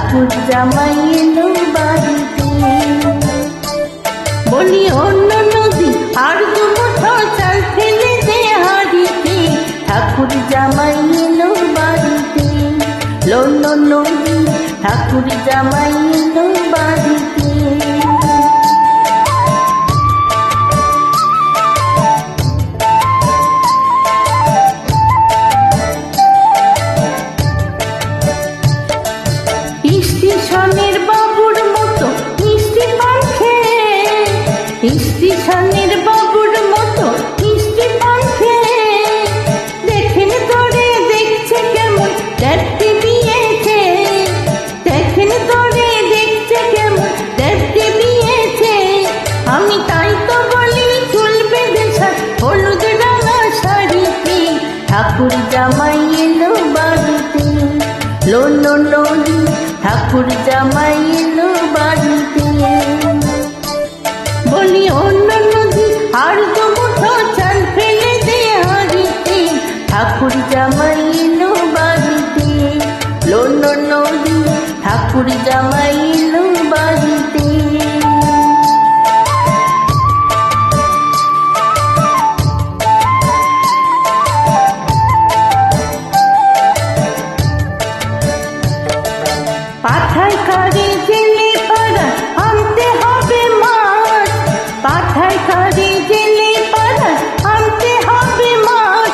ঠাকুর জামাই এলো বাড়িতে। বলি অন্য নদী আর দুমুঠো চাল ফেলে দে হাড়িতে, ঠাকুর জামাই এলো বাড়িতে। লন্য নদী ঠাকুর জামাই এলো বাড়িতে। স্টেশনের বাবুর মতো মিষ্টি পান খেয়ে, স্টেশনের বাবুর মতো মিষ্টি পান খেয়ে, দেখেন তোরে দেখছে কেমন দেখতে বিয়েছে, দেখেন তোরে দেখছে কেমন দেখতে বিয়েছে। আমি তাই তো বলি চুল বেঁধে হলুদ রাঙা শাড়িতে, ঠাকুর জামাই এলো বাড়িতে। লন্য নদী ঠাকুর জামাই এলো বাড়িতে। বলি অন্য নদী আর দুমুঠো চাল ফেলে দে হাড়িতে, ঠাকুর জামাই এলো বাড়িতে। লন্য নদী ঠাকুর জামাই এলো বাড়িতে। পাঠায় কারে জেলে পাড়া আনতে হবে মাছ, পাঠায় কারে জেলে পাড়া আনতে হবে মাছ।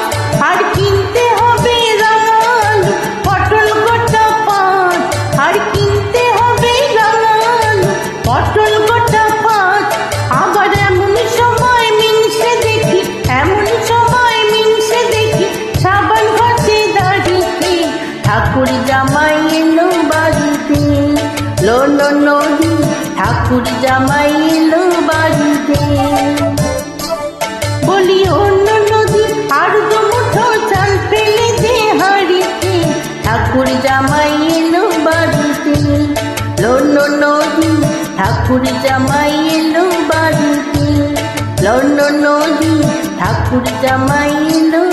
আর কিনতে হবে রাঙালু পটল গোটা পাঁচ, আর কিনতে হবে রাঙালু পটল গোটা পাঁচ। আবার এমন সময় মিনসে দেখি, এমন সময় মিনসে দেখি সাবান ঘষে দাড়িতে, ঠাকুর জামাই এলো বাড়িতে। লন্য নদী ঠাকুর জামাই এলো বাড়িতে। বলি অন্য নদী আর দুমুঠো চাল ফেলে দে হাড়িতে, ঠাকুর জামাই এলো বাড়িতে। লন্য নদী ঠাকুর জামাই এলো বাড়িতে। লন্য নদী ঠাকুর জামাই এলো